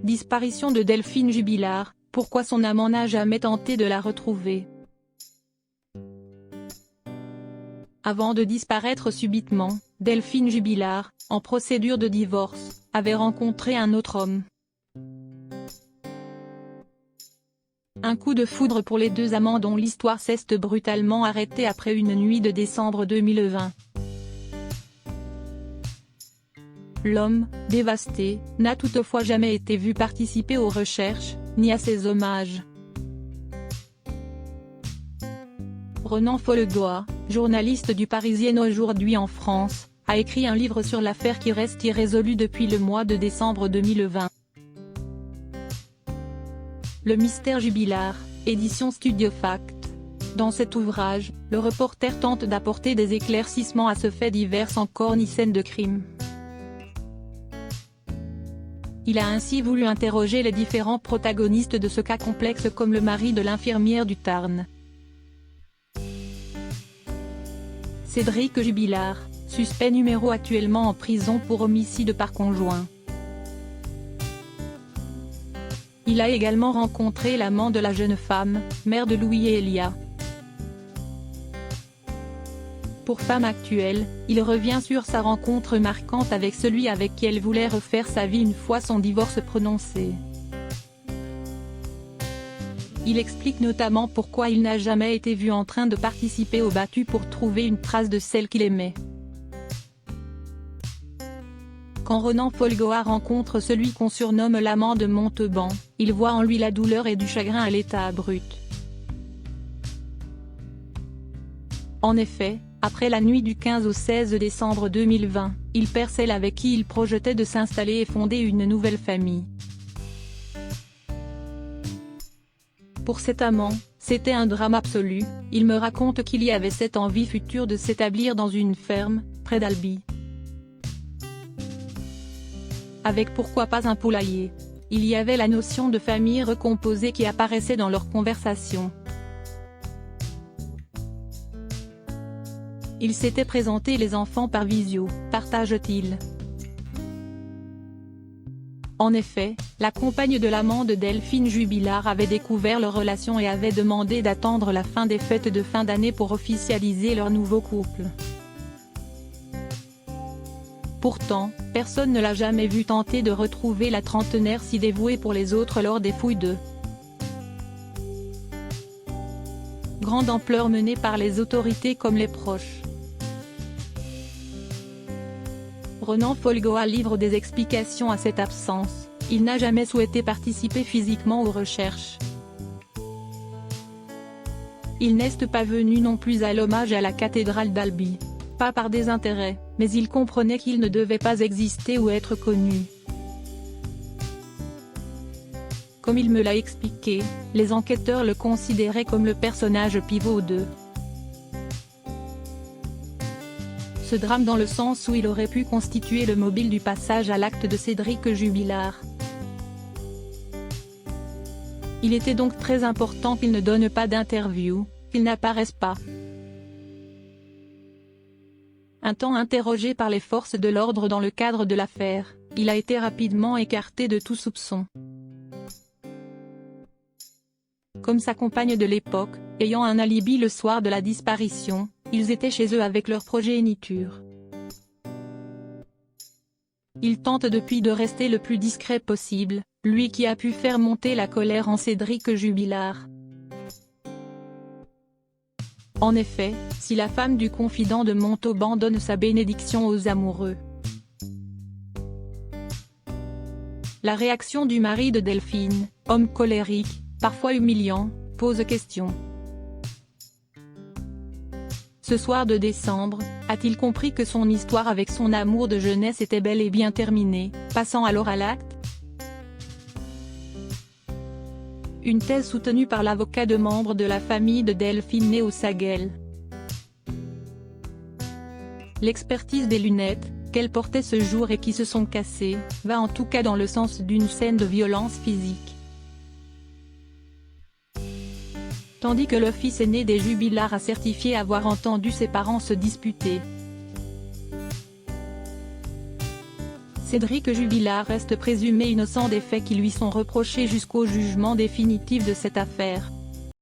Disparition de Delphine Jubilard, pourquoi son amant n'a jamais tenté de la retrouver? Avant de disparaître subitement, Delphine Jubilard, en procédure de divorce, avait rencontré un autre homme. Un coup de foudre pour les deux amants dont l'histoire s'est brutalement arrêtée après une nuit de décembre 2020. L'homme, dévasté, n'a toutefois jamais été vu participer aux recherches, ni à ses hommages. Renan Folgoa, journaliste du Parisien aujourd'hui en France, a écrit un livre sur l'affaire qui reste irrésolue depuis le mois de décembre 2020. Le mystère Jubilard, édition Studio Fact. Dans cet ouvrage, le reporter tente d'apporter des éclaircissements à ce fait divers sans corps ni scène de crime. Il a ainsi voulu interroger les différents protagonistes de ce cas complexe comme le mari de l'infirmière du Tarn. Cédric Jubilard, suspect numéro actuellement en prison pour homicide par conjoint. Il a également rencontré l'amant de la jeune femme, mère de Louis et Elia. Pour Femme Actuelle, il revient sur sa rencontre marquante avec celui avec qui elle voulait refaire sa vie une fois son divorce prononcé. Il explique notamment pourquoi il n'a jamais été vu en train de participer au battu pour trouver une trace de celle qu'il aimait. Quand Renan Folgoa rencontre celui qu'on surnomme l'amant de Montauban, il voit en lui la douleur et du chagrin à l'état brut. En effet, après la nuit du 15 au 16 décembre 2020, il perd celle avec qui il projetait de s'installer et fonder une nouvelle famille. Pour cet amant, c'était un drame absolu. Il me raconte qu'il y avait cette envie future de s'établir dans une ferme, près d'Albi. Avec pourquoi pas un poulailler. Il y avait la notion de famille recomposée qui apparaissait dans leurs conversations. Il s'était présenté les enfants par visio, partage-t-il. En effet, la compagne de l'amant de Delphine Jubilard avait découvert leur relation et avait demandé d'attendre la fin des fêtes de fin d'année pour officialiser leur nouveau couple. Pourtant, personne ne l'a jamais vu tenter de retrouver la trentenaire si dévouée pour les autres lors des fouilles de grande ampleur menées par les autorités comme les proches. Renan Folgoa livre des explications à cette absence. Il n'a jamais souhaité participer physiquement aux recherches. Il n'est pas venu non plus à l'hommage à la cathédrale d'Albi. Pas par désintérêt, mais il comprenait qu'il ne devait pas exister ou être connu. Comme il me l'a expliqué, les enquêteurs le considéraient comme le personnage pivot de ce drame dans le sens où il aurait pu constituer le mobile du passage à l'acte de Cédric Jubilard. Il était donc très important qu'il ne donne pas d'interview, qu'il n'apparaisse pas. Un temps interrogé par les forces de l'ordre dans le cadre de l'affaire, il a été rapidement écarté de tout soupçon. Comme sa compagne de l'époque, ayant un alibi le soir de la disparition, ils étaient chez eux avec leur progéniture. Il tente depuis de rester le plus discret possible, lui qui a pu faire monter la colère en Cédric Jubilard. En effet, si la femme du confident de Montauban donne sa bénédiction aux amoureux, la réaction du mari de Delphine, homme colérique, parfois humiliant, pose question. Ce soir de décembre, a-t-il compris que son histoire avec son amour de jeunesse était bel et bien terminée, passant alors à l'acte? Une thèse soutenue par l'avocat de membres de la famille de Delphine née au Saguel. L'expertise des lunettes, qu'elle portait ce jour et qui se sont cassées, va en tout cas dans le sens d'une scène de violence physique. Tandis que le fils aîné des Jubilard a certifié avoir entendu ses parents se disputer. Cédric Jubilard reste présumé innocent des faits qui lui sont reprochés jusqu'au jugement définitif de cette affaire.